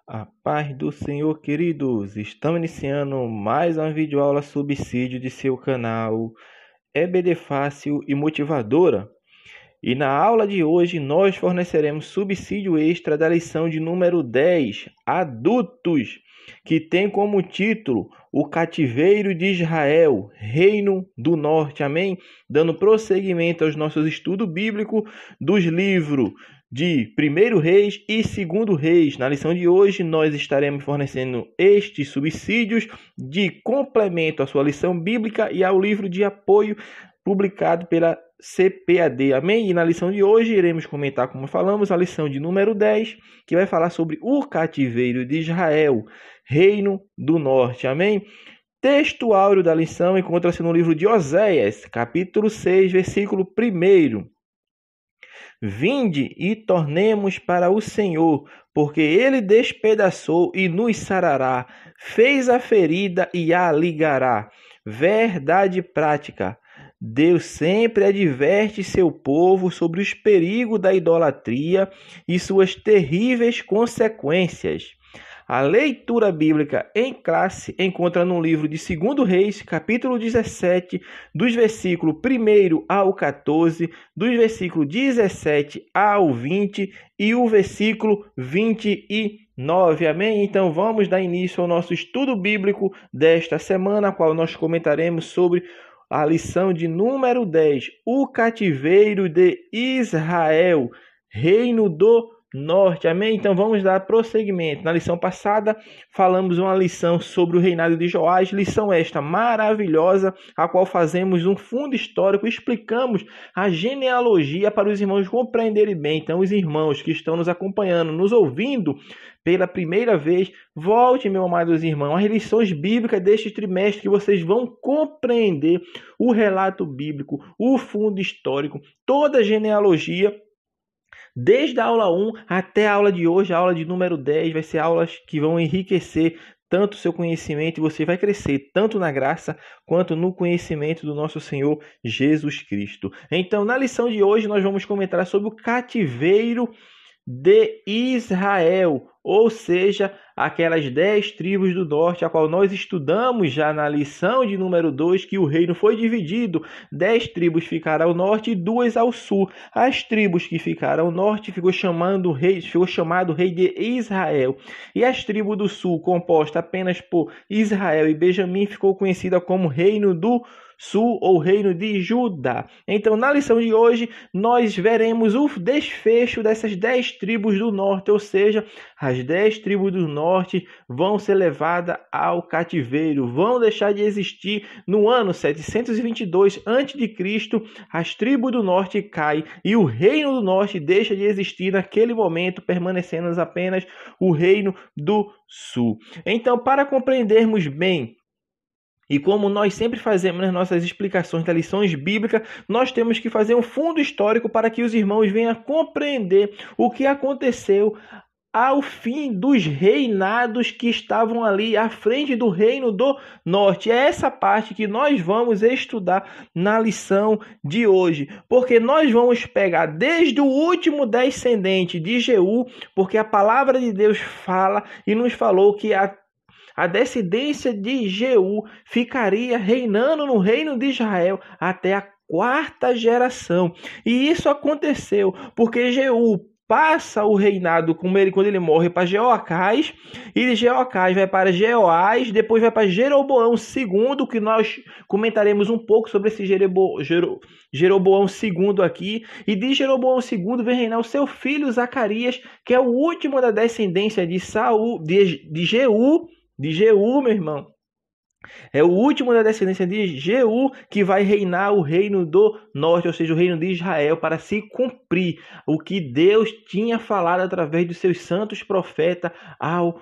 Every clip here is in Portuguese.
A paz do Senhor, queridos! Estamos iniciando mais uma videoaula subsídio de seu canal EBD Fácil e Motivadora. E na aula de hoje nós forneceremos subsídio extra da lição de número 10, Adultos, que tem como título O Cativeiro de Israel, Reino do Norte. Amém? Dando prosseguimento aos nossos estudos bíblicos dos livros de 1º Reis e 2º Reis. Na lição de hoje, nós estaremos fornecendo estes subsídios de complemento à sua lição bíblica e ao livro de apoio publicado pela CPAD. Amém? E na lição de hoje, iremos comentar, como falamos, a lição de número 10, que vai falar sobre o cativeiro de Israel, Reino do Norte. Amém? Texto áureo da lição encontra-se no livro de Oséias, capítulo 6, versículo 1. Vinde e tornemos para o Senhor, porque Ele despedaçou e nos sarará, fez a ferida e a ligará. Verdade prática. Deus sempre adverte seu povo sobre os perigos da idolatria e suas terríveis consequências. A leitura bíblica em classe encontra no livro de 2º Reis, capítulo 17, dos versículos 1 ao 14, dos versículos 17 ao 20 e o versículo 29. Amém? Então vamos dar início ao nosso estudo bíblico desta semana, a qual nós comentaremos sobre a lição de número 10, o cativeiro de Israel, Reino do Norte. Amém? Então vamos dar prosseguimento. Na lição passada falamos uma lição sobre o reinado de Joás, lição esta maravilhosa, a qual fazemos um fundo histórico, explicamos a genealogia para os irmãos compreenderem bem. Então os irmãos que estão nos acompanhando, nos ouvindo pela primeira vez, volte, meus amados irmãos, às lições bíblicas deste trimestre, que vocês vão compreender o relato bíblico, o fundo histórico, toda a genealogia, desde a aula 1 até a aula de hoje, a aula de número 10, vai ser aulas que vão enriquecer tanto o seu conhecimento, e você vai crescer tanto na graça quanto no conhecimento do nosso Senhor Jesus Cristo. Então, na lição de hoje, nós vamos comentar sobre o cativeiro de Israel, ou seja, aquelas 10 tribos do norte, a qual nós estudamos já na lição de número 2, que o reino foi dividido, 10 tribos ficaram ao norte e 2 ao sul. As tribos que ficaram ao norte ficou chamado rei de Israel, e as tribos do sul, composta apenas por Israel e Benjamim, ficou conhecida como Reino do Sul ou Reino de Judá. Então, na lição de hoje, nós veremos o desfecho dessas 10 tribos do norte, ou seja, as 10 tribos do norte vão ser levadas ao cativeiro, vão deixar de existir no ano 722 a.C. As tribos do norte caem e o Reino do Norte deixa de existir naquele momento, permanecendo apenas o Reino do Sul. Então, para compreendermos bem, e como nós sempre fazemos nas nossas explicações das lições bíblicas, nós temos que fazer um fundo histórico para que os irmãos venham compreender o que aconteceu ao fim dos reinados que estavam ali à frente do Reino do Norte. É essa parte que nós vamos estudar na lição de hoje, porque nós vamos pegar desde o último descendente de Jeú, porque a palavra de Deus fala e nos falou que a descendência de Jeú ficaria reinando no reino de Israel até a 4ª geração. E isso aconteceu porque Jeú passa o reinado quando ele morre para Jeoacás, e de Jeoacás vai para Jeoás, depois vai para Jeroboão II, que nós comentaremos um pouco sobre esse Jeroboão II aqui, e de Jeroboão II vem reinar o seu filho Zacarias, que é o último da descendência de Jeú, meu irmão. É o último da descendência de Jeú que vai reinar o reino do norte, ou seja, o reino de Israel, para se cumprir o que Deus tinha falado através dos seus santos profetas ao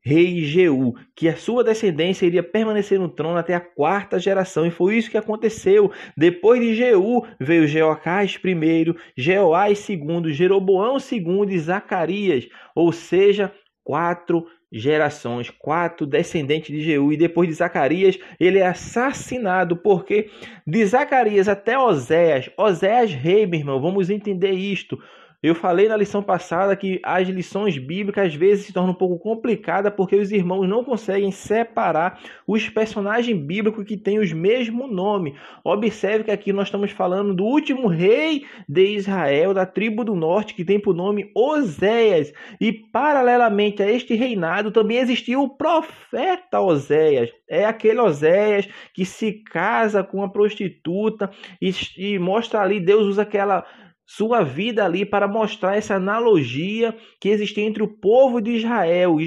rei Jeú, que a sua descendência iria permanecer no trono até a 4ª geração. E foi isso que aconteceu. Depois de Jeú veio Jeoacás I, Jeoás II, Jeroboão II e Zacarias, ou seja, 4 gerações, 4 descendentes de Jeú. E depois de Zacarias, ele é assassinado, porque de Zacarias até Oséias rei, meu irmão, vamos entender isto. Eu falei na lição passada que as lições bíblicas às vezes se tornam um pouco complicadas porque os irmãos não conseguem separar os personagens bíblicos que têm os mesmos nomes. Observe que aqui nós estamos falando do último rei de Israel, da tribo do norte, que tem por nome Oséias. E paralelamente a este reinado também existiu o profeta Oséias. É aquele Oséias que se casa com uma prostituta e mostra ali, Deus usa aquela sua vida ali para mostrar essa analogia que existia entre o povo de Israel,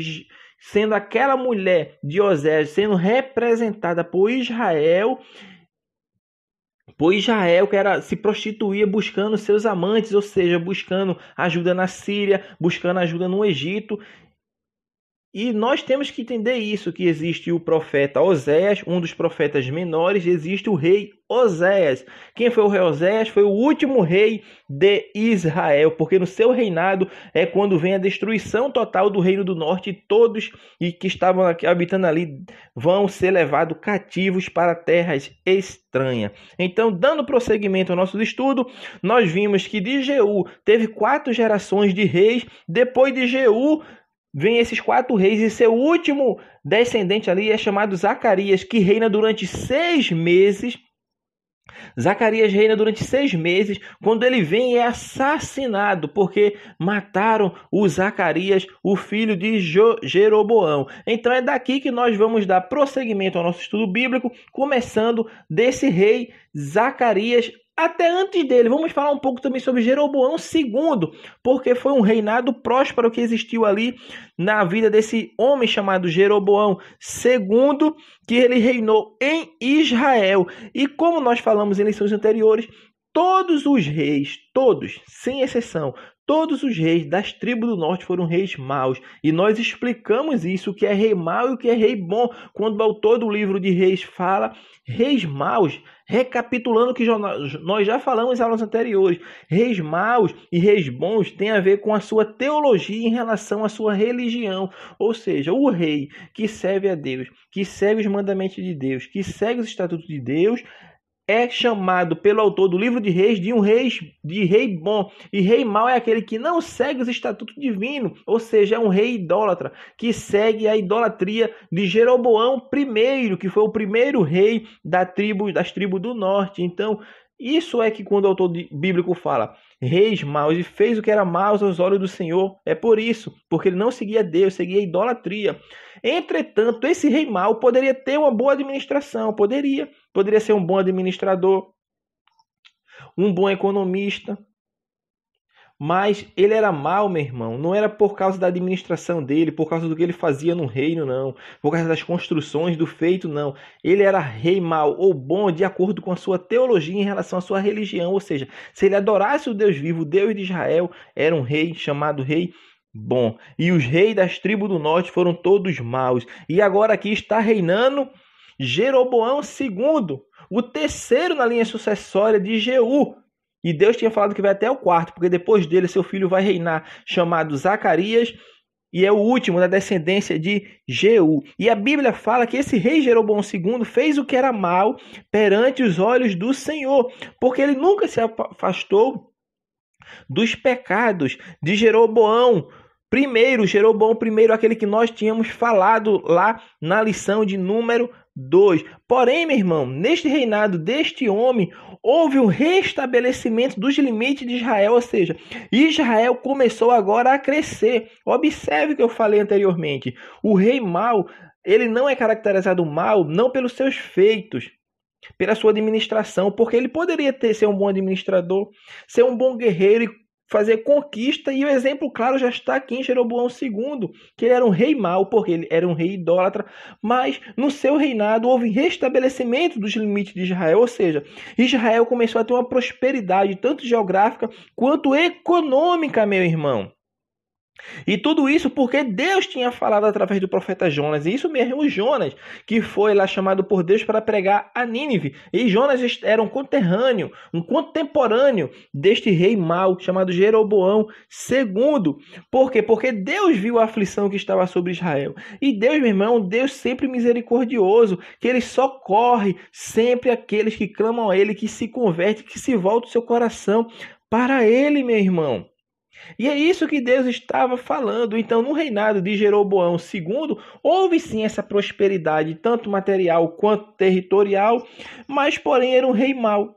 sendo aquela mulher de Oséias sendo representada por Israel que se prostituía buscando seus amantes, ou seja, buscando ajuda na Síria, buscando ajuda no Egito. E nós temos que entender isso, que existe o profeta Oséias, um dos profetas menores, existe o rei Oséias. Quem foi o rei Oséias? Foi o último rei de Israel, porque no seu reinado é quando vem a destruição total do reino do norte, e todos que estavam habitando ali vão ser levados cativos para terras estranhas. Então, dando prosseguimento ao nosso estudo, nós vimos que de Jeú teve 4 gerações de reis. Depois de Jeú vem esses 4 reis, e seu último descendente ali é chamado Zacarias, que reina durante 6 meses. Zacarias reina durante 6 meses. Quando ele vem, é assassinado, porque mataram o Zacarias, o filho de Jeroboão. Então é daqui que nós vamos dar prosseguimento ao nosso estudo bíblico, começando desse rei Zacarias até antes dele. Vamos falar um pouco também sobre Jeroboão II, porque foi um reinado próspero que existiu ali na vida desse homem chamado Jeroboão II, que ele reinou em Israel. E como nós falamos em lições anteriores, todos os reis, todos, sem exceção, todos os reis das tribos do norte foram reis maus. E nós explicamos isso, o que é rei mau e o que é rei bom, quando o autor do livro de Reis fala reis maus, recapitulando o que nós já falamos em aulas anteriores. Reis maus e reis bons têm a ver com a sua teologia em relação à sua religião. Ou seja, o rei que serve a Deus, que segue os mandamentos de Deus, que segue os estatutos de Deus, é chamado pelo autor do livro de Reis de rei bom. E rei mau é aquele que não segue os estatutos divinos, ou seja, é um rei idólatra, que segue a idolatria de Jeroboão I, que foi o primeiro rei das tribos do norte. Então, isso é que quando o autor bíblico fala reis maus e fez o que era mau aos olhos do Senhor, é por isso, porque ele não seguia Deus, seguia a idolatria. Entretanto, esse rei mau poderia ter uma boa administração, poderia ser um bom administrador, um bom economista, mas ele era mau, meu irmão. Não era por causa da administração dele, por causa do que ele fazia no reino, não. Por causa das construções, do feito, não. Ele era rei mau ou bom de acordo com a sua teologia em relação à sua religião. Ou seja, se ele adorasse o Deus vivo, o Deus de Israel, era um rei chamado rei bom. E os reis das tribos do norte foram todos maus. E agora aqui está reinando Jeroboão II, o terceiro na linha sucessória de Jeú. E Deus tinha falado que vai até o 4º, porque depois dele seu filho vai reinar, chamado Zacarias, e é o último da descendência de Jeú. E a Bíblia fala que esse rei Jeroboão II fez o que era mal perante os olhos do Senhor, porque ele nunca se afastou dos pecados de Jeroboão I, aquele que nós tínhamos falado lá na lição de número 2. Porém, meu irmão, neste reinado deste homem, houve um restabelecimento dos limites de Israel, ou seja, Israel começou agora a crescer. Observe o que eu falei anteriormente. O rei mau, ele não é caracterizado mal, não pelos seus feitos, pela sua administração, porque ele poderia ser um bom administrador, ser um bom guerreiro e fazer conquista, e o exemplo claro já está aqui em Jeroboão II, que ele era um rei mau, porque ele era um rei idólatra, mas no seu reinado houve restabelecimento dos limites de Israel, ou seja, Israel começou a ter uma prosperidade, tanto geográfica quanto econômica, meu irmão. E tudo isso porque Deus tinha falado através do profeta Jonas. E isso mesmo, Jonas, que foi lá chamado por Deus para pregar a Nínive. E Jonas era um contemporâneo deste rei mau chamado Jeroboão II. Por quê? Porque Deus viu a aflição que estava sobre Israel. E Deus, meu irmão, Deus sempre misericordioso, que ele socorre sempre aqueles que clamam a ele, que se convertem, que se voltam o seu coração para ele, meu irmão. E é isso que Deus estava falando. Então, no reinado de Jeroboão II, houve sim essa prosperidade, tanto material quanto territorial, mas porém era um rei mau.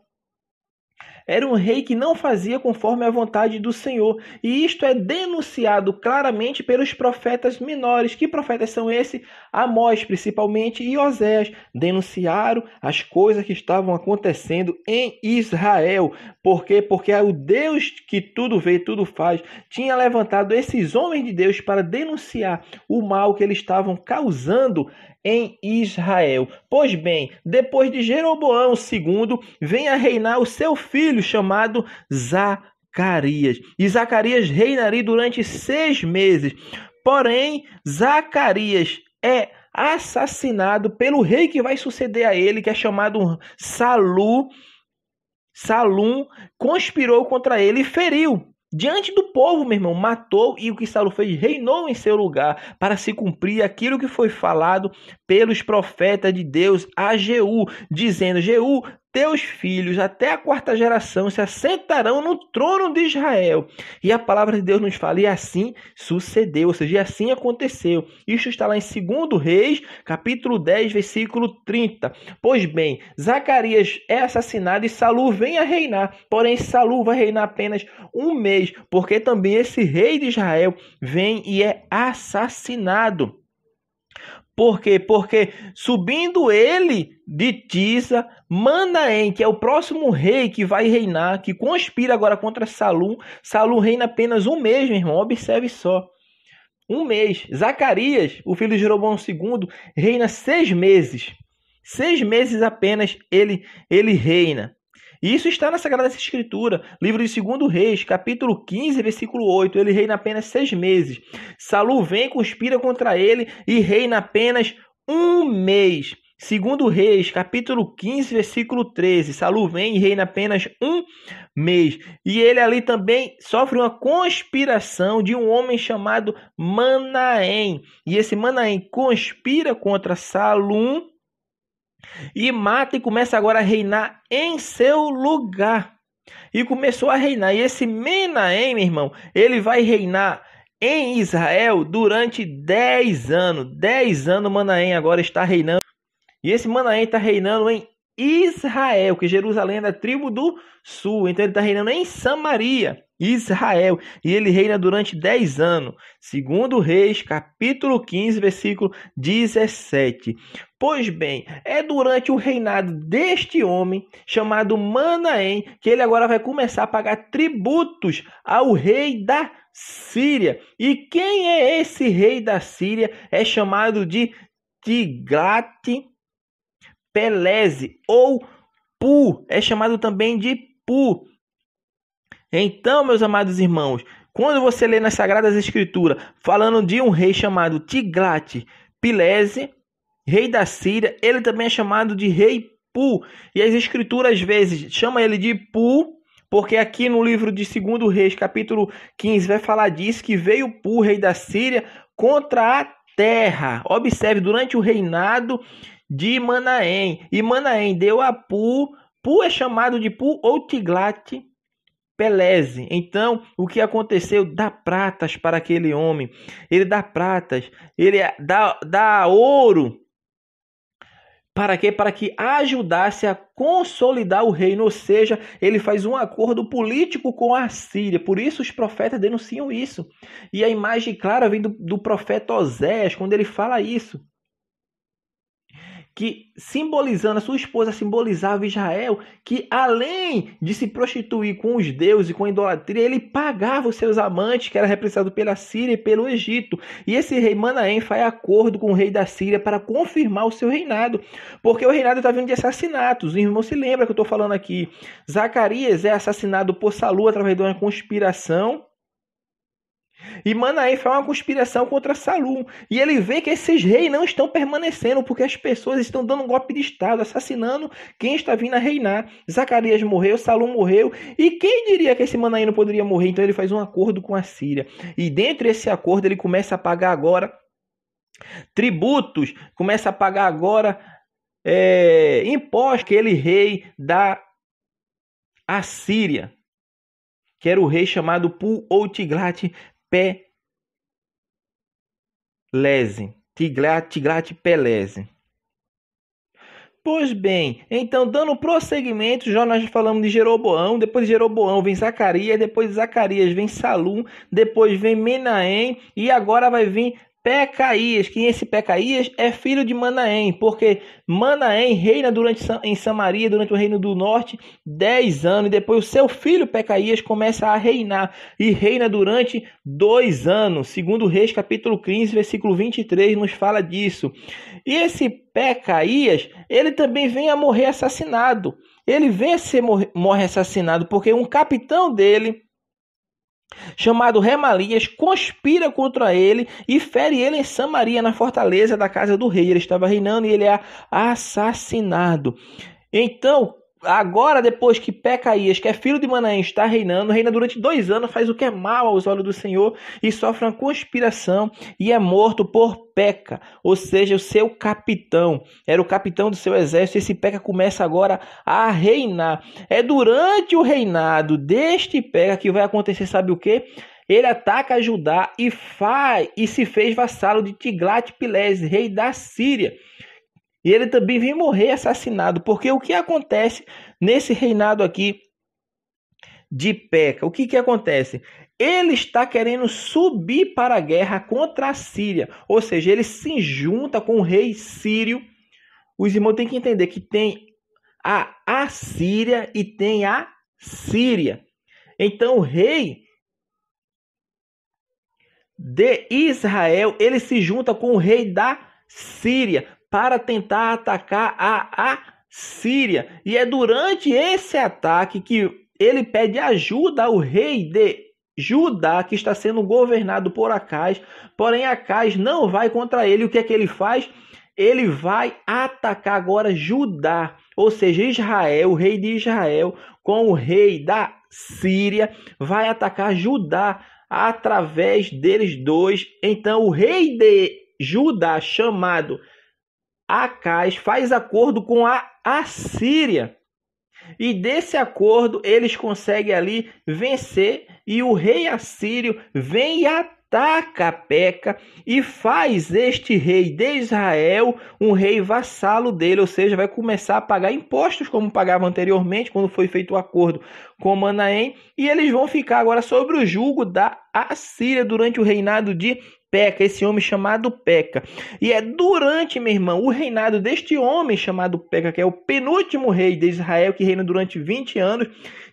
Era um rei que não fazia conforme a vontade do Senhor. E isto é denunciado claramente pelos profetas menores. Que profetas são esses? Amós, principalmente, e Oséias. Denunciaram as coisas que estavam acontecendo em Israel. Por quê? Porque o Deus que tudo vê, tudo faz, tinha levantado esses homens de Deus para denunciar o mal que eles estavam causando em Israel. Pois bem, depois de Jeroboão II, vem a reinar o seu filho chamado Zacarias. E Zacarias reinaria durante 6 meses. Porém, Zacarias é assassinado pelo rei que vai suceder a ele, que é chamado Salum, conspirou contra ele e feriu. Diante do povo, meu irmão, matou, e o que Saulo fez? Reinou em seu lugar, para se cumprir aquilo que foi falado pelos profetas de Deus a Jeú, dizendo: Jeú, teus filhos até a 4ª geração se assentarão no trono de Israel. E a palavra de Deus nos fala, e assim sucedeu, ou seja, e assim aconteceu. Isto está lá em 2 Reis, capítulo 10, versículo 30. Pois bem, Zacarias é assassinado e Saul vem a reinar, porém Saul vai reinar apenas 1 mês, porque também esse rei de Israel vem e é assassinado. Por quê? Porque subindo ele de Tisa, Manaém, que é o próximo rei que vai reinar, que conspira agora contra Salum. Salum reina apenas 1 mês, meu irmão. Observe só. 1 mês. Zacarias, o filho de Jeroboão II, reina 6 meses. 6 meses apenas ele reina. E isso está na Sagrada Escritura, livro de 2 Reis, capítulo 15, versículo 8. Ele reina apenas 6 meses. Saul vem, conspira contra ele e reina apenas 1 mês. 2 Reis, capítulo 15, versículo 13. Saul vem e reina apenas 1 mês. E ele ali também sofre uma conspiração de um homem chamado Manaém. E esse Manaém conspira contra Salum e mata e começa agora a reinar em seu lugar. E começou a reinar. E esse Menahem, meu irmão, ele vai reinar em Israel durante 10 anos. 10 anos Manahem agora está reinando. E esse Manahem está reinando em Israel, que Jerusalém é da tribo do sul. Então ele está reinando em Samaria, Israel. E ele reina durante 10 anos. 2 Reis, capítulo 15, versículo 17. Pois bem, é durante o reinado deste homem, chamado Manaém, que ele agora vai começar a pagar tributos ao rei da Síria. E quem é esse rei da Síria? É chamado de Tiglat-Pilese ou Pu, é chamado também de Pu. Então, meus amados irmãos, quando você lê nas Sagradas Escrituras falando de um rei chamado Tiglat-Pilese, rei da Síria, ele também é chamado de rei Pu. E as Escrituras às vezes chamam ele de Pu, porque aqui no livro de 2 Reis, capítulo 15, vai falar disso, que veio Pu, rei da Síria, contra a terra. Observe, durante o reinado de Manaém. E Manaém deu a Pu. Pu é chamado de Pu ou Tiglat-Pilese. Então, o que aconteceu? Dá pratas para aquele homem. Ele dá pratas. Ele dá ouro. Para quê? Para que ajudasse a consolidar o reino. Ou seja, ele faz um acordo político com a Síria. Por isso os profetas denunciam isso. E a imagem clara vem do profeta Oséias, quando ele fala isso. Que simbolizando, a sua esposa simbolizava Israel, que além de se prostituir com os deuses e com a idolatria, ele pagava os seus amantes, que era representado pela Síria e pelo Egito. E esse rei Manaém faz acordo com o rei da Síria para confirmar o seu reinado, porque o reinado está vindo de assassinatos. O irmão se lembra que eu estou falando aqui. Zacarias é assassinado por Saul através de uma conspiração. E Manaém faz uma conspiração contra Salum. E ele vê que esses reis não estão permanecendo, porque as pessoas estão dando um golpe de Estado, assassinando quem está vindo a reinar. Zacarias morreu, Salum morreu. E quem diria que esse Manaém não poderia morrer? Então ele faz um acordo com a Síria. E dentro desse acordo ele começa a pagar agora tributos, começa a pagar agora impostos que aquele rei da Assíria, que era o rei chamado Pu ou Tiglat-Pilese. Tiglat-Pilese. Pois bem, então dando prosseguimento, já nós falamos de Jeroboão, depois de Jeroboão vem Zacarias, depois de Zacarias vem Salum, depois vem Menahem e agora vai vir Pecaías, que esse Pecaías é filho de Manaém, porque Manaém reina em Samaria, durante o reino do norte, 10 anos, e depois o seu filho Pecaías começa a reinar, e reina durante 2 anos. Segundo Reis, capítulo 15, versículo 23, nos fala disso. E esse Pecaías, ele também vem a morrer assassinado. Ele vem a morrer assassinado, porque um capitão dele, chamado Remalias, conspira contra ele e fere ele em Samaria, na fortaleza da casa do rei. Ele estava reinando e ele é assassinado. Então, agora, depois que Pecaías, que é filho de Manaém, está reinando, reina durante 2 anos, faz o que é mal aos olhos do Senhor e sofre uma conspiração e é morto por Peca, ou seja, o seu capitão. Era o capitão do seu exército. Esse Peca começa agora a reinar. É durante o reinado deste Peca que vai acontecer, sabe o quê? Ele ataca Judá e se fez vassalo de Tiglat-Pilese, rei da Síria. E ele também vem morrer assassinado, porque o que acontece nesse reinado aqui de Peca? O que acontece? Ele está querendo subir para a guerra contra a Síria, ou seja, ele se junta com o rei sírio. Os irmãos têm que entender que tem a Assíria e tem a Síria. Então o rei de Israel, ele se junta com o rei da Síria para tentar atacar a Síria. E é durante esse ataque que ele pede ajuda ao rei de Judá, que está sendo governado por Acais. Porém, Acais não vai contra ele. O que é que ele faz? Ele vai atacar agora Judá, ou seja, Israel, o rei de Israel, com o rei da Síria, vai atacar Judá através deles dois. Então, o rei de Judá, chamado Acais, faz acordo com a Assíria. E desse acordo eles conseguem ali vencer, e o rei assírio vem e ataca Peca e faz este rei de Israel um rei vassalo dele, ou seja, vai começar a pagar impostos como pagava anteriormente, quando foi feito o acordo com Manaém, e eles vão ficar agora sob o jugo da Assíria durante o reinado de Peca, esse homem chamado Peca. E é durante, meu irmão, o reinado deste homem chamado Peca, que é o penúltimo rei de Israel, que reina durante 20 anos,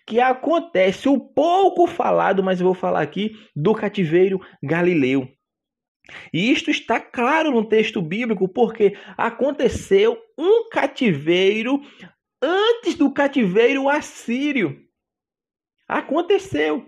que acontece o pouco falado, mas eu vou falar aqui, do cativeiro galileu. E isto está claro no texto bíblico, porque aconteceu um cativeiro antes do cativeiro assírio. Aconteceu.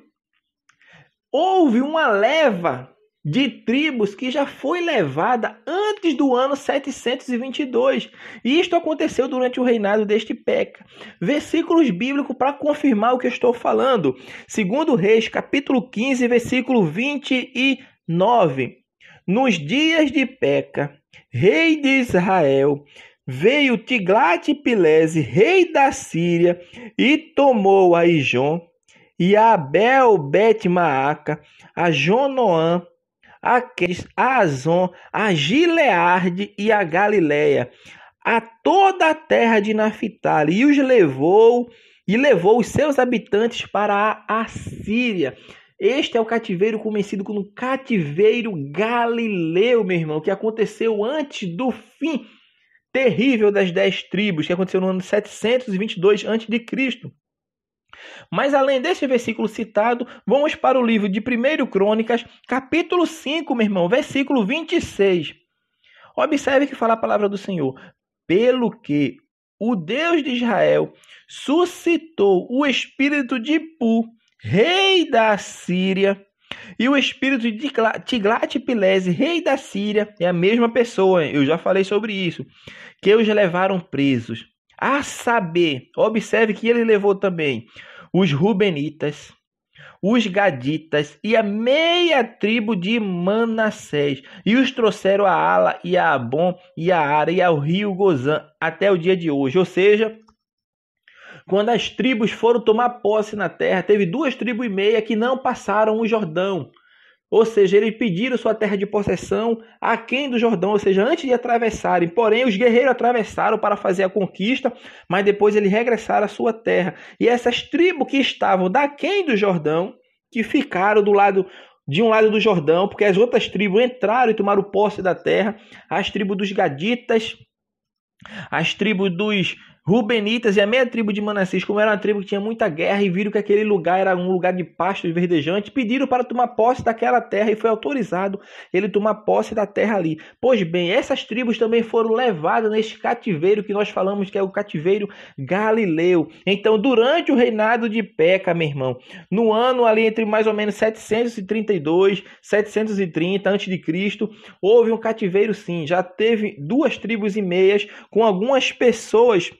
Houve uma leva de tribos que já foi levada antes do ano 722. E isto aconteceu durante o reinado deste Peca. Versículos bíblicos para confirmar o que eu estou falando. Segundo Reis, capítulo 15, versículo 29. Nos dias de Peca, rei de Israel, veio Tiglat-Pilese, rei da Síria, e tomou a Ijon, e a Abel-Bet-Maaca, a Jonoã, a Quedes, a Azon, a Gileade e a Galileia, a toda a terra de Naphtali, e os levou os seus habitantes para a Assíria. Este é o cativeiro conhecido como cativeiro galileu, meu irmão, que aconteceu antes do fim terrível das 10 tribos, que aconteceu no ano 722 a.C. Mas além desse versículo citado, vamos para o livro de 1 Crônicas, capítulo 5, meu irmão, versículo 26. Observe que fala a palavra do Senhor. Pelo que o Deus de Israel suscitou o espírito de Pu, rei da Síria, e o espírito de Tiglat-Pilese, rei da Síria, é a mesma pessoa, eu já falei sobre isso, que os levaram presos. A saber, observe que ele levou também os Rubenitas, os Gaditas e a meia tribo de Manassés, e os trouxeram a Ala e a Abom e a Ara e ao rio Gozã até o dia de hoje. Ou seja, quando as tribos foram tomar posse na terra, teve 2,5 tribos que não passaram o Jordão. Ou seja, eles pediram sua terra de possessão aquém do Jordão, ou seja, antes de atravessarem. Porém, os guerreiros atravessaram para fazer a conquista, mas depois eles regressaram à sua terra. E essas tribos que estavam daquém do Jordão, que ficaram de um lado do Jordão, porque as outras tribos entraram e tomaram posse da terra, as tribos dos Gaditas, as tribos dos Rubenitas e a meia tribo de Manassés, como era uma tribo que tinha muita guerra e viram que aquele lugar era um lugar de pastos verdejantes, pediram para tomar posse daquela terra e foi autorizado ele tomar posse da terra ali. Pois bem, essas tribos também foram levadas nesse cativeiro que nós falamos que é o cativeiro galileu. Então, durante o reinado de Peca, meu irmão, no ano ali entre mais ou menos 732, 730 a.C., houve um cativeiro sim, já teve 2,5 tribos com algumas pessoas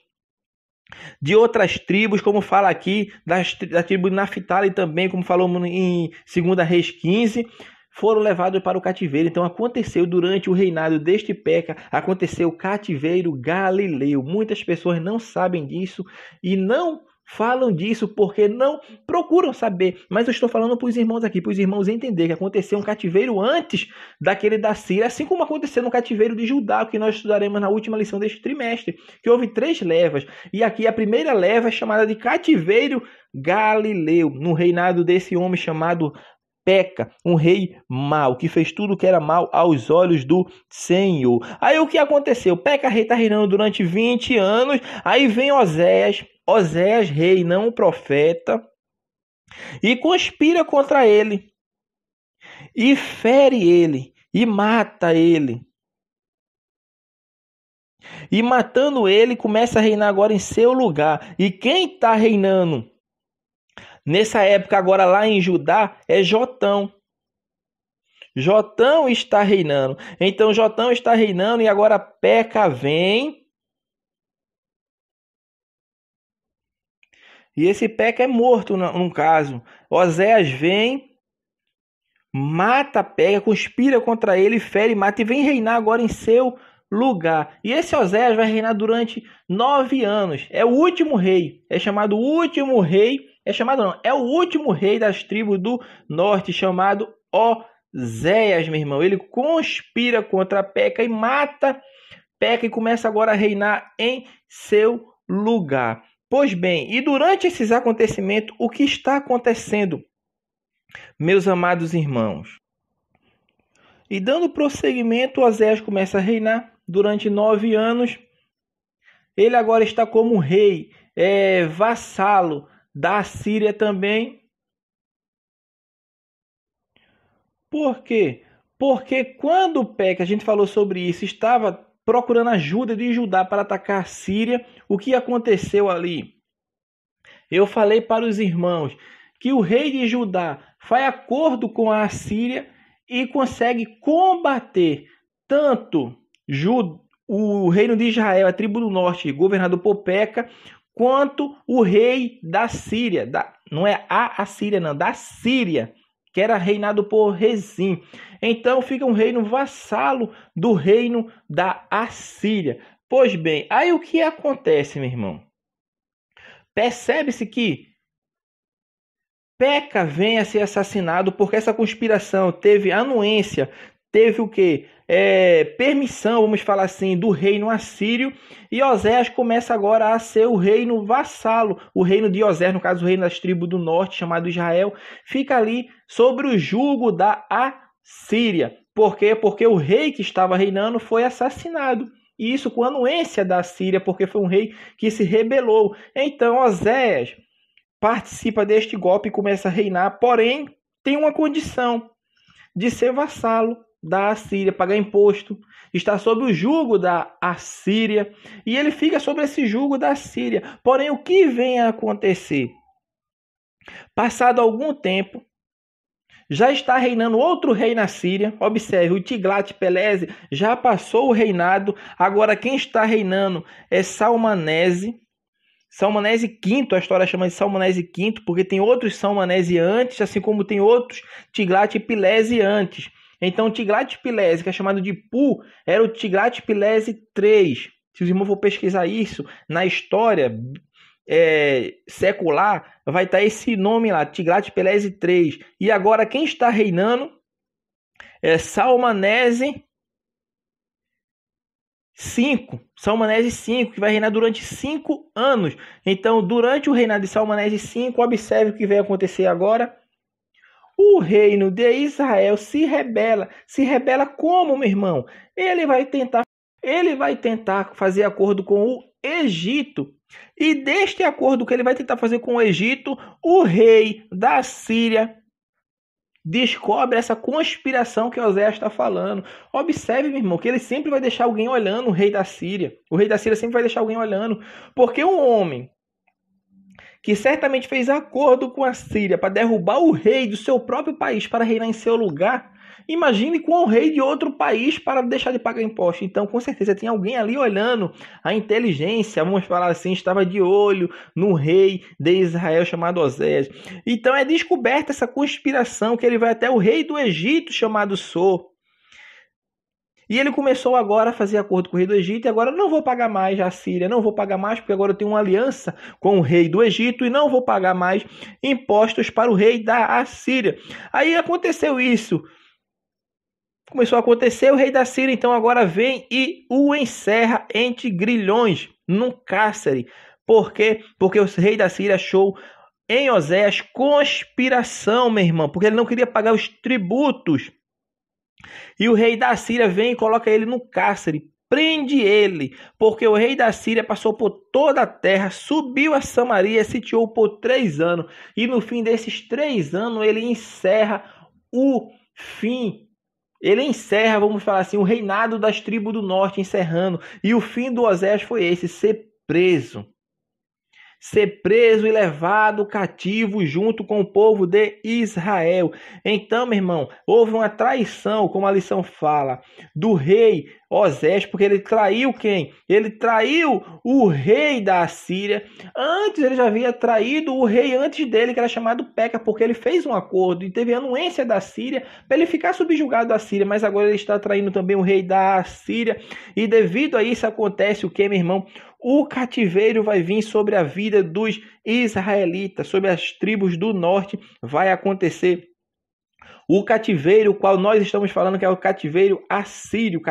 de outras tribos, como fala aqui, da tribo de Naphtali também, como falou em 2 Reis 15, foram levados para o cativeiro. Então aconteceu durante o reinado deste Peca, aconteceu o cativeiro galileu. Muitas pessoas não sabem disso e não falam disso porque não procuram saber. Mas eu estou falando para os irmãos aqui, para os irmãos entenderem que aconteceu um cativeiro antes daquele da Síria, assim como aconteceu no cativeiro de Judá, que nós estudaremos na última lição deste trimestre, que houve 3 levas. E aqui a primeira leva é chamada de cativeiro galileu, no reinado desse homem chamado Peca, um rei mau, que fez tudo que era mal aos olhos do Senhor. Aí o que aconteceu? Peca rei está reinando durante 20 anos, aí vem Oséias, rei, não profeta, e conspira contra ele, e fere ele, e mata ele. E matando ele, começa a reinar agora em seu lugar. E quem está reinando nessa época agora lá em Judá é Jotão. Jotão está reinando. Então Jotão está reinando e agora Peca vem. E esse Peca é morto num caso. Oséias vem, mata Peca, conspira contra ele, fere, mata e vem reinar agora em seu lugar. E esse Oséias vai reinar durante 9 anos. É o último rei. É chamado último rei. É o último rei das tribos do norte, chamado Oséias, meu irmão. Ele conspira contra Peca e mata Peca e começa agora a reinar em seu lugar. Pois bem, e durante esses acontecimentos, o que está acontecendo, meus amados irmãos? E dando prosseguimento, Oséias começa a reinar durante 9 anos. Ele agora está como rei, vassalo da Síria também. Por quê? Porque quando Peca, a gente falou sobre isso, estava procurando ajuda de Judá para atacar a Síria, o que aconteceu ali? Eu falei para os irmãos que o rei de Judá faz acordo com a Síria e consegue combater tanto o reino de Israel, a tribo do norte, governado por Peca, quanto o rei da Síria, não é a Síria não, da Síria, que era reinado por Rezim. Então fica um reino vassalo do reino da Assíria. Pois bem, aí o que acontece, meu irmão? Percebe-se que Peca vem a ser assassinado porque essa conspiração teve anuência, teve o quê? Permissão, vamos falar assim, do reino assírio, e Oséias começa agora a ser o reino vassalo. O reino de Oséias, no caso o reino das tribos do norte, chamado Israel, fica ali sobre o jugo da Assíria. Por quê? Porque o rei que estava reinando foi assassinado. E isso com anuência da Síria, porque foi um rei que se rebelou. Então Oséias participa deste golpe e começa a reinar, porém tem uma condição de ser vassalo da Assíria, pagar imposto, está sob o jugo da Assíria, e ele fica sobre esse jugo da Assíria. Porém, o que vem a acontecer? Passado algum tempo, já está reinando outro rei na Síria. Observe, o Tiglat-Pilese já passou o reinado. Agora quem está reinando é Salmanese. Salmanese V, a história chama de Salmanese V, porque tem outros Salmanese antes, assim como tem outros Tiglat-Pilese antes. Então, o Tiglat-Pilese, que é chamado de Pu, era o Tiglat-Pilese III. Se os irmãos for pesquisar isso na história, secular, vai estar esse nome lá, Tiglat-Pilese III. E agora quem está reinando é Salmanese V, que vai reinar durante 5 anos. Então, durante o reinado de Salmanese V, observe o que vai acontecer agora. O reino de Israel se rebela. Se rebela como, meu irmão? Ele vai tentar fazer acordo com o Egito. E deste acordo que ele vai tentar fazer com o Egito, o rei da Síria descobre essa conspiração que Oséias está falando. Observe, meu irmão, que ele sempre vai deixar alguém olhando, o rei da Síria. O rei da Síria sempre vai deixar alguém olhando. Porque um homem que certamente fez acordo com a Síria para derrubar o rei do seu próprio país para reinar em seu lugar, imagine com o rei de outro país para deixar de pagar imposto. Então, com certeza, tem alguém ali olhando. A inteligência, vamos falar assim, estava de olho no rei de Israel chamado Oséias. Então, é descoberta essa conspiração que ele vai até o rei do Egito chamado So. E ele começou agora a fazer acordo com o rei do Egito, e agora não vou pagar mais a Síria, não vou pagar mais, porque agora eu tenho uma aliança com o rei do Egito, e não vou pagar mais impostos para o rei da Assíria. Aí aconteceu isso. Começou a acontecer, o rei da Síria então agora vem e o encerra entre grilhões, num cárcere. Por quê? Porque o rei da Síria achou em Oséias conspiração, meu irmão, porque ele não queria pagar os tributos. E o rei da Síria vem e coloca ele no cárcere, prende ele, porque o rei da Síria passou por toda a terra, subiu a Samaria, sitiou por 3 anos, e no fim desses 3 anos ele encerra o fim. Ele encerra, vamos falar assim, o reinado das tribos do norte, encerrando. E o fim do Oséias foi esse, ser preso. Ser preso e levado cativo junto com o povo de Israel. Então, meu irmão, houve uma traição, como a lição fala, do rei Oséias, porque ele traiu quem? Ele traiu o rei da Assíria. Antes ele já havia traído o rei antes dele, que era chamado Peca, porque ele fez um acordo e teve anuência da Síria para ele ficar subjugado à Síria, mas agora ele está traindo também o rei da Assíria. E devido a isso acontece o que, meu irmão? O cativeiro vai vir sobre a vida dos israelitas, sobre as tribos do norte vai acontecer. O cativeiro, o qual nós estamos falando que é o cativeiro assírio,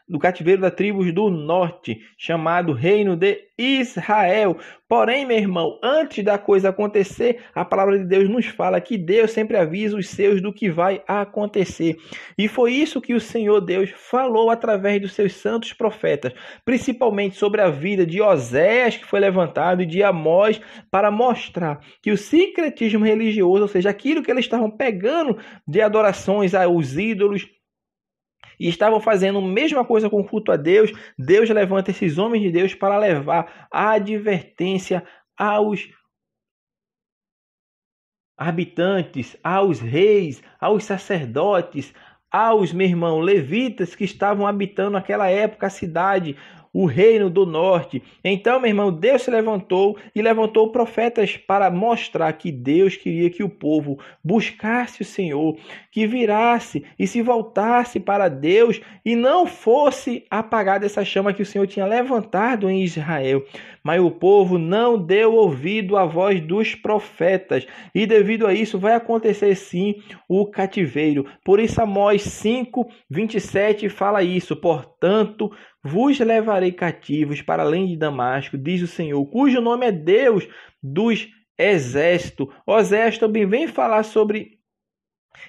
do cativeiro das tribos do norte, chamado Reino de Israel. Porém, meu irmão, antes da coisa acontecer, a palavra de Deus nos fala que Deus sempre avisa os seus do que vai acontecer. E foi isso que o Senhor Deus falou através dos seus santos profetas, principalmente sobre a vida de Oséias, que foi levantado, e de Amós, para mostrar que o sincretismo religioso, ou seja, aquilo que eles estavam pegando de adorações aos ídolos, e estavam fazendo a mesma coisa com o culto a Deus, Deus levanta esses homens de Deus para levar a advertência aos habitantes, aos reis, aos sacerdotes, aos, meu irmão, levitas que estavam habitando naquela época a cidade, o reino do norte. Então, meu irmão, Deus se levantou e levantou profetas para mostrar que Deus queria que o povo buscasse o Senhor, que virasse e se voltasse para Deus e não fosse apagada essa chama que o Senhor tinha levantado em Israel. Mas o povo não deu ouvido à voz dos profetas e devido a isso vai acontecer sim o cativeiro. Por isso Amós 5:27 fala isso. Portanto, vos levarei cativos para além de Damasco, diz o Senhor, cujo nome é Deus dos exércitos. Oséias também vem falar sobre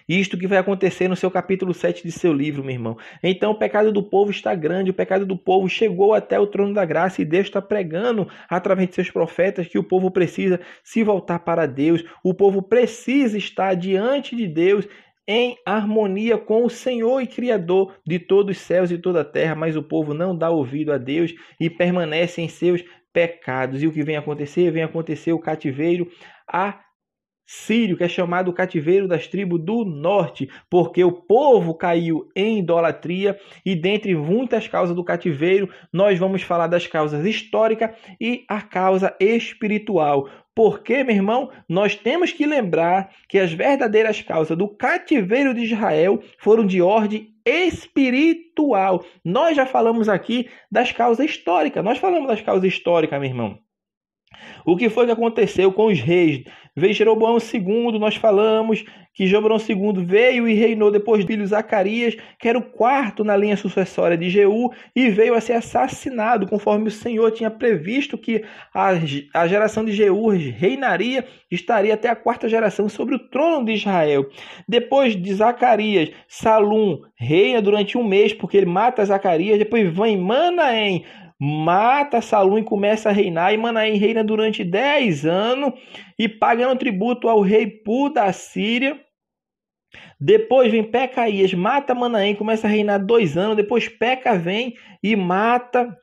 isto que vai acontecer no seu capítulo 7 de seu livro, meu irmão. Então o pecado do povo está grande, o pecado do povo chegou até o trono da graça e Deus está pregando através de seus profetas que o povo precisa se voltar para Deus, o povo precisa estar diante de Deus em harmonia com o Senhor e Criador de todos os céus e toda a terra, mas o povo não dá ouvido a Deus e permanece em seus pecados. E o que vem acontecer? Vem acontecer o cativeiro assírio, que é chamado o cativeiro das tribos do norte, porque o povo caiu em idolatria e dentre muitas causas do cativeiro, nós vamos falar das causas históricas e a causa espiritual. Porque, meu irmão, nós temos que lembrar que as verdadeiras causas do cativeiro de Israel foram de ordem espiritual. Nós já falamos aqui das causas históricas. Meu irmão. O que foi que aconteceu com os reis? Veio Jeroboão II, nós falamos que Jeroboão II veio e reinou depois do filho Zacarias, que era o quarto na linha sucessória de Jeú, e veio a ser assassinado, conforme o Senhor tinha previsto que a geração de Jeú reinaria, estaria até a quarta geração sobre o trono de Israel. Depois de Zacarias, Salum reina durante um mês, porque ele mata Zacarias, depois vem Manaém, mata Salum e começa a reinar, e Manaém reina durante 10 anos e pagando tributo ao rei Pu da Síria. Depois vem Pecaías, mata Manaém, começa a reinar 2 anos, depois Peca vem e mata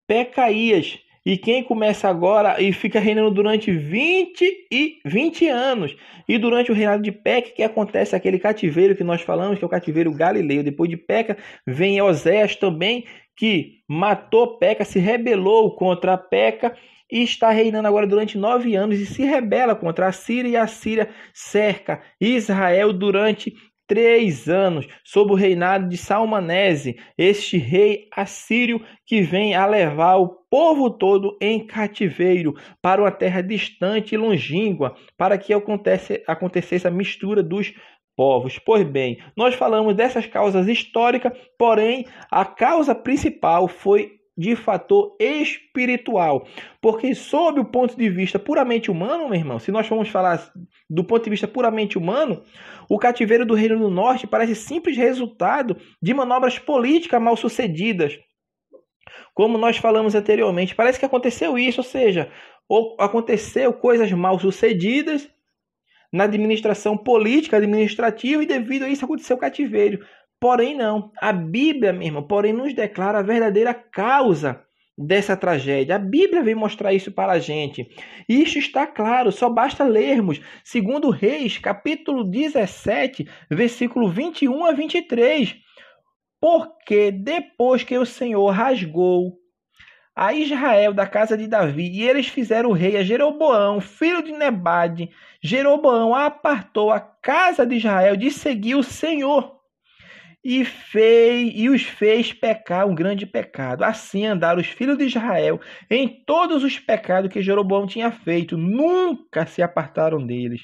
Pecaías. E quem começa agora e fica reinando durante 20 anos. E durante o reinado de Peca, que acontece aquele cativeiro que nós falamos, que é o cativeiro galileu. Depois de Peca, vem Oséias também, que matou Peca, se rebelou contra Peca e está reinando agora durante 9 anos e se rebela contra a Síria. E a Síria cerca Israel durante 3 anos, sob o reinado de Salmanese, este rei assírio que vem a levar o povo todo em cativeiro para uma terra distante e longínqua, para que acontecesse a mistura dos povos. Pois bem, nós falamos dessas causas históricas, porém a causa principal foi de fator espiritual, porque sob o ponto de vista puramente humano, meu irmão, se nós formos falar do ponto de vista puramente humano, o cativeiro do Reino do Norte parece simples resultado de manobras políticas mal sucedidas, como nós falamos anteriormente. Parece que aconteceu isso, ou seja, aconteceu coisas mal sucedidas na administração política, administrativa, e devido a isso aconteceu o cativeiro. Porém não, a Bíblia, meu irmão, porém nos declara a verdadeira causa dessa tragédia. A Bíblia vem mostrar isso para a gente. Isso está claro, só basta lermos 2 Reis, capítulo 17, versículo 21 a 23. Porque depois que o Senhor rasgou a Israel da casa de Davi, e eles fizeram o rei a Jeroboão, filho de Nebade, Jeroboão apartou a casa de Israel de seguir o Senhor e os fez pecar um grande pecado. Assim andaram os filhos de Israel em todos os pecados que Jeroboão tinha feito, nunca se apartaram deles.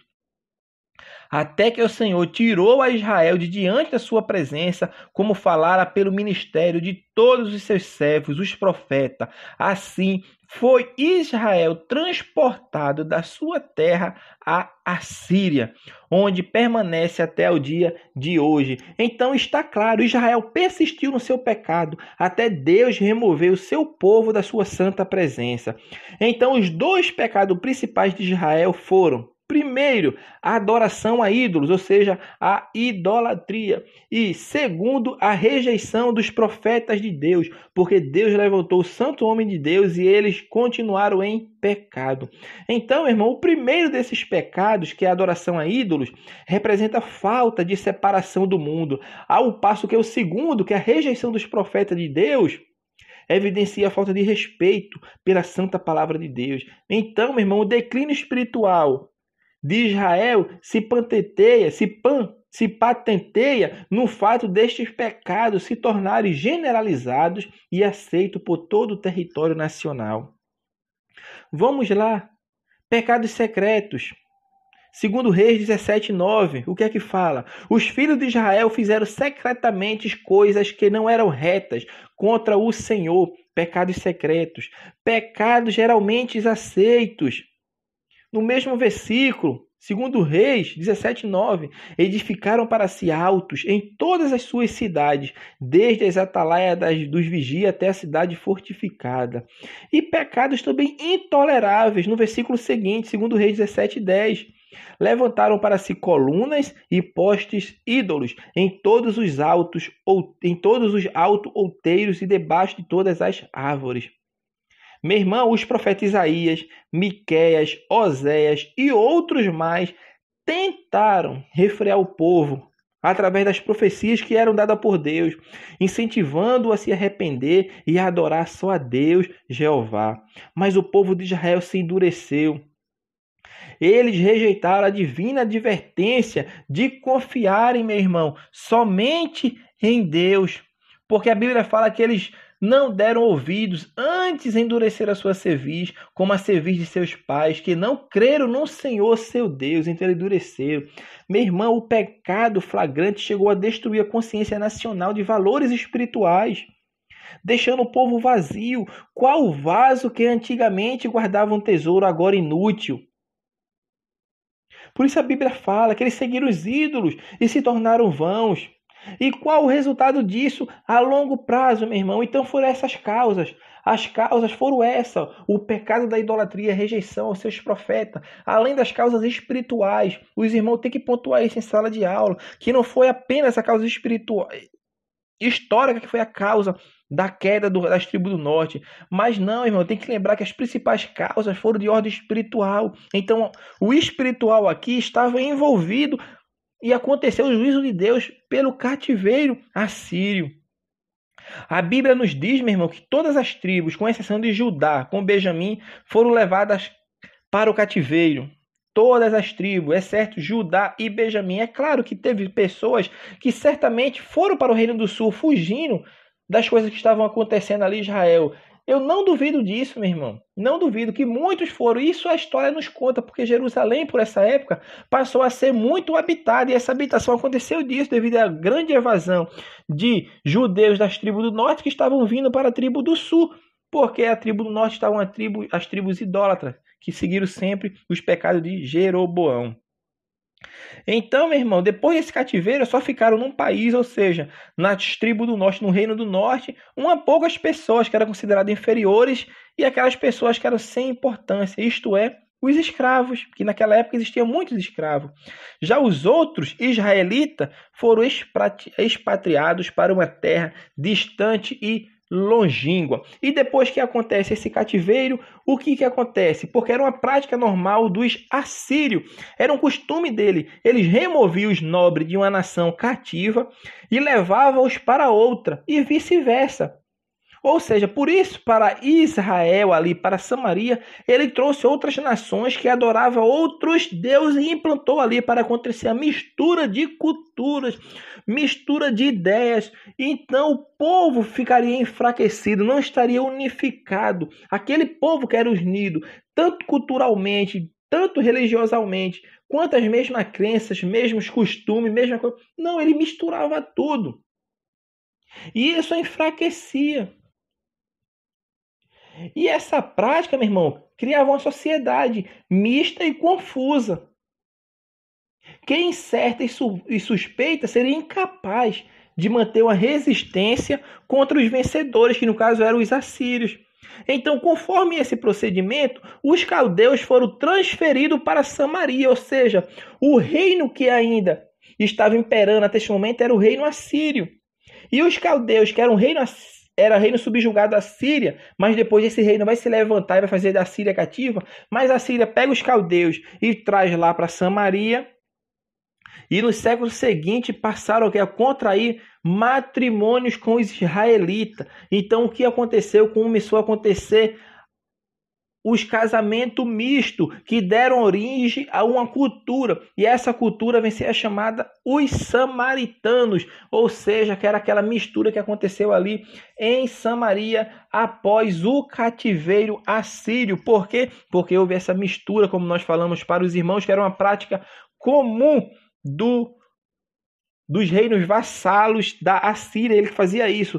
Até que o Senhor tirou a Israel de diante da sua presença, como falara pelo ministério de todos os seus servos, os profetas. Assim foi Israel transportado da sua terra à Assíria, onde permanece até o dia de hoje. Então está claro, Israel persistiu no seu pecado, até Deus remover o seu povo da sua santa presença. Então os 2 pecados principais de Israel foram: primeiro, a adoração a ídolos, ou seja, a idolatria. E segundo, a rejeição dos profetas de Deus, porque Deus levantou o santo homem de Deus e eles continuaram em pecado. Então, meu irmão, o primeiro desses pecados, que é a adoração a ídolos, representa falta de separação do mundo, ao passo que o segundo, que é a rejeição dos profetas de Deus, evidencia a falta de respeito pela santa palavra de Deus. Então, meu irmão, o declínio espiritual de Israel se patenteia no fato destes pecados se tornarem generalizados e aceitos por todo o território nacional. Vamos lá. Pecados secretos. 2 Reis 17:9, o que é que fala? Os filhos de Israel fizeram secretamente coisas que não eram retas contra o Senhor. Pecados secretos. Pecados geralmente aceitos. No mesmo versículo, 2 Reis 17:9, edificaram para si altos em todas as suas cidades, desde as atalaias dos vigias até a cidade fortificada. E pecados também intoleráveis, no versículo seguinte, 2 Reis 17:10. Levantaram para si colunas e postes ídolos em todos os altos outeiros e debaixo de todas as árvores. Meu irmão, os profetas Isaías, Miqueias, Oséias e outros mais tentaram refrear o povo através das profecias que eram dadas por Deus, incentivando-o a se arrepender e a adorar só a Deus, Jeová. Mas o povo de Israel se endureceu. Eles rejeitaram a divina advertência de confiarem, meu irmão, somente em Deus. Porque a Bíblia fala que eles não deram ouvidos, antes endureceram a sua cerviz, como a cerviz de seus pais, que não creram no Senhor seu Deus, então eles endureceram. Meu irmão, o pecado flagrante chegou a destruir a consciência nacional de valores espirituais, deixando o povo vazio. Qual vaso que antigamente guardava um tesouro, agora inútil? Por isso a Bíblia fala que eles seguiram os ídolos e se tornaram vãos. E qual o resultado disso a longo prazo, meu irmão? Então foram essas causas. As causas foram essas: o pecado da idolatria, a rejeição aos seus profetas, além das causas espirituais. Os irmãos têm que pontuar isso em sala de aula, que não foi apenas a causa espiritual, histórica, que foi a causa da queda das tribos do norte. Mas não, irmão, tem que lembrar que as principais causas foram de ordem espiritual. Então, o espiritual aqui estava envolvido e aconteceu o juízo de Deus pelo cativeiro assírio. A Bíblia nos diz, meu irmão, que todas as tribos, com exceção de Judá, com Benjamim, foram levadas para o cativeiro. Todas as tribos, exceto Judá e Benjamim. É claro que teve pessoas que certamente foram para o Reino do Sul, fugindo das coisas que estavam acontecendo ali em Israel. Eu não duvido disso, meu irmão. Não duvido que muitos foram. Isso a história nos conta, porque Jerusalém, por essa época, passou a ser muito habitada. E essa habitação aconteceu disso, devido à grande evasão de judeus das tribos do norte que estavam vindo para a tribo do sul. Porque a tribo do norte estavam as tribos idólatras, que seguiram sempre os pecados de Jeroboão. Então, meu irmão, depois desse cativeiro, só ficaram num país, ou seja, nas tribos do norte, no reino do norte, poucas pessoas que eram consideradas inferiores e aquelas pessoas que eram sem importância, isto é, os escravos, que naquela época existiam muitos escravos. Já os outros israelitas foram expatriados para uma terra distante e longínqua. E depois que acontece esse cativeiro, o que acontece? Porque era uma prática normal dos assírios, era um costume dele. Eles removiam os nobres de uma nação cativa e levavam-os para outra, e vice-versa. Ou seja, por isso, para Israel, ali para Samaria, ele trouxe outras nações que adoravam outros deuses e implantou ali para acontecer a mistura de culturas, mistura de ideias. Então o povo ficaria enfraquecido, não estaria unificado. Aquele povo que era unido, tanto culturalmente, tanto religiosamente, quanto as mesmas crenças, mesmos costumes, mesma coisa. Não, ele misturava tudo. E isso enfraquecia. E essa prática, meu irmão, criava uma sociedade mista e confusa. Quem incerta e suspeita seria incapaz de manter uma resistência contra os vencedores, que no caso eram os assírios. Então, conforme esse procedimento, os caldeus foram transferidos para Samaria, ou seja, o reino que ainda estava imperando até esse momento era o reino assírio. E os caldeus, que eram era reino subjugado à Síria, mas depois esse reino vai se levantar e vai fazer da Síria cativa, mas a Síria pega os caldeus e traz lá para Samaria, e nos séculos seguintes passaram a contrair matrimônios com os israelitas. Então o que aconteceu? Começou a acontecer os casamentos mistos, que deram origem a uma cultura, e essa cultura vem ser chamada os samaritanos, ou seja, que era aquela mistura que aconteceu ali em Samaria após o cativeiro assírio. Por quê? Porque houve essa mistura, como nós falamos para os irmãos, que era uma prática comum dos reinos vassalos da Assíria. Ele fazia isso.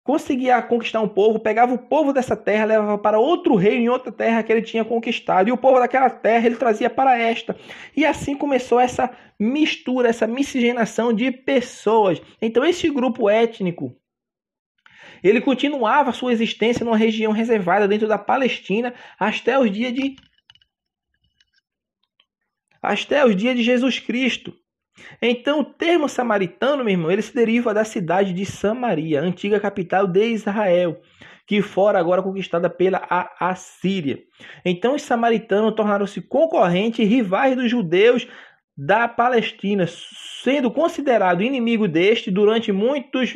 Conseguia conquistar um povo, pegava o povo dessa terra, levava para outro reino, em outra terra que ele tinha conquistado. E o povo daquela terra ele trazia para esta. E assim começou essa mistura, essa miscigenação de pessoas. Então esse grupo étnico, ele continuava sua existência numa região reservada dentro da Palestina até os dias de Jesus Cristo. Então o termo samaritano, meu irmão, ele se deriva da cidade de Samaria, antiga capital de Israel, que fora agora conquistada pela Assíria. Então os samaritanos tornaram-se concorrentes e rivais dos judeus da Palestina, sendo considerado inimigo deste durante muitos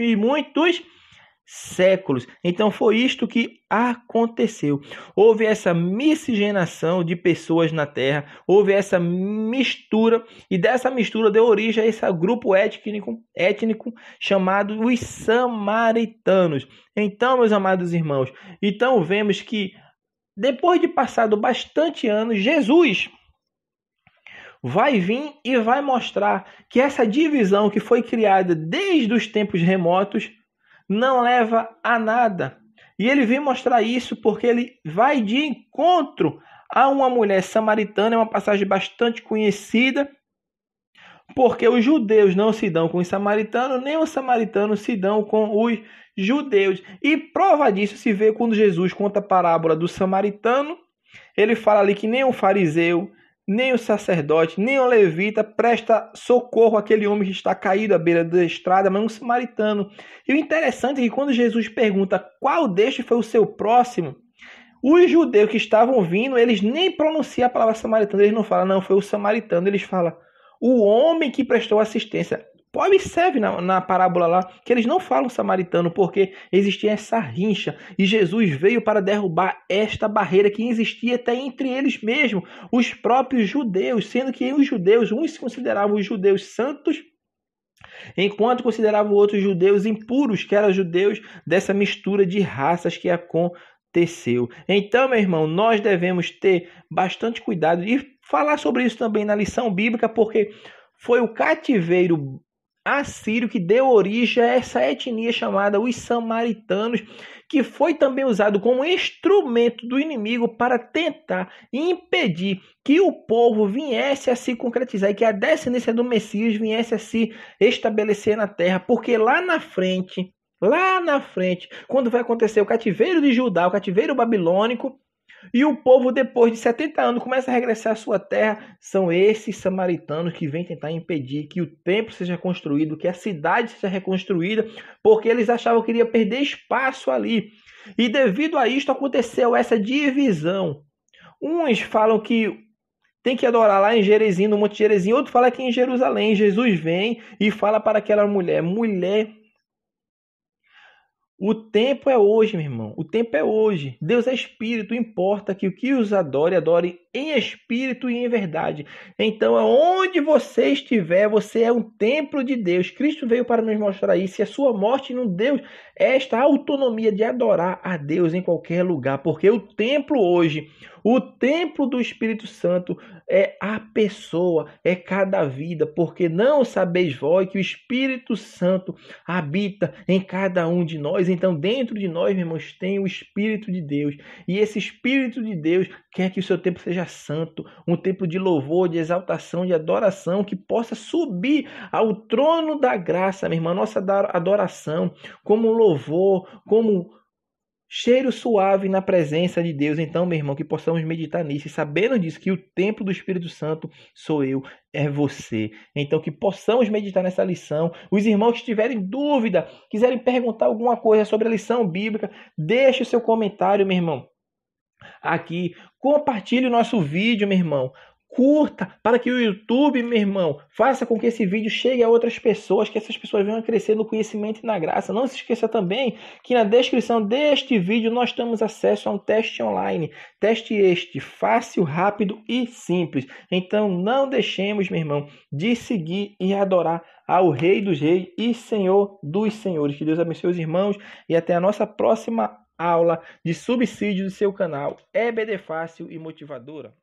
séculos. Então foi isto que aconteceu. Houve essa miscigenação de pessoas na terra, houve essa mistura, e dessa mistura deu origem a esse grupo étnico chamado os samaritanos. Então, meus amados irmãos, então vemos que depois de passado bastante anos, Jesus vai vir e vai mostrar que essa divisão que foi criada desde os tempos remotos não leva a nada. E ele vem mostrar isso porque ele vai de encontro a uma mulher samaritana, é uma passagem bastante conhecida, porque os judeus não se dão com os samaritanos, nem os samaritanos se dão com os judeus. E prova disso se vê quando Jesus conta a parábola do samaritano. Ele fala ali que nem o fariseu, nem o sacerdote, nem o levita presta socorro àquele homem que está caído à beira da estrada, mas um samaritano. E o interessante é que quando Jesus pergunta qual destes foi o seu próximo, os judeus que estavam vindo, eles nem pronunciam a palavra samaritano, eles não falam, não, foi o samaritano, eles falam, o homem que prestou assistência. Observe na parábola lá que eles não falam samaritano porque existia essa rincha e Jesus veio para derrubar esta barreira que existia até entre eles mesmos, os próprios judeus, sendo que os judeus, uns se consideravam os judeus santos, enquanto consideravam outros judeus impuros, que eram judeus dessa mistura de raças que aconteceu. Então, meu irmão, nós devemos ter bastante cuidado e falar sobre isso também na lição bíblica, porque foi o cativeiro assírio que deu origem a essa etnia chamada os samaritanos, que foi também usado como instrumento do inimigo para tentar impedir que o povo viesse a se concretizar e que a descendência do Messias viesse a se estabelecer na terra, porque lá na frente, quando vai acontecer o cativeiro de Judá, o cativeiro babilônico, e o povo, depois de 70 anos, começa a regressar à sua terra. São esses samaritanos que vêm tentar impedir que o templo seja construído, que a cidade seja reconstruída, porque eles achavam que iria perder espaço ali. E devido a isto aconteceu essa divisão. Uns falam que tem que adorar lá em Gerizim, no Monte Gerizim. Outros falam que em Jerusalém. Jesus vem e fala para aquela mulher, o tempo é hoje, meu irmão. O tempo é hoje. Deus é espírito. Importa que o que os adore em espírito e em verdade. Então, aonde você estiver, você é um templo de Deus. Cristo veio para nos mostrar isso. E a sua morte não deu esta autonomia de adorar a Deus em qualquer lugar. Porque o templo hoje, o templo do Espírito Santo é a pessoa, é cada vida. Porque não sabeis vós que o Espírito Santo habita em cada um de nós. Então, dentro de nós, meus irmãos, tem o Espírito de Deus. E esse Espírito de Deus quer que o seu templo seja santo, um templo de louvor, de exaltação, de adoração, que possa subir ao trono da graça, minha irmã, nossa adoração, como louvor, como cheiro suave na presença de Deus. Então, meu irmão, que possamos meditar nisso e sabendo disso, que o templo do Espírito Santo sou eu, é você. Então, que possamos meditar nessa lição. Os irmãos que tiverem dúvida, quiserem perguntar alguma coisa sobre a lição bíblica, deixe o seu comentário, meu irmão, aqui. Compartilhe o nosso vídeo, meu irmão. Curta para que o YouTube, meu irmão, faça com que esse vídeo chegue a outras pessoas, que essas pessoas venham a crescer no conhecimento e na graça. Não se esqueça também que na descrição deste vídeo nós temos acesso a um teste online. Teste este fácil, rápido e simples. Então não deixemos, meu irmão, de seguir e adorar ao Rei dos Reis e Senhor dos Senhores. Que Deus abençoe os irmãos e até a nossa próxima aula de subsídio do seu canal EBD Fácil e Motivadora.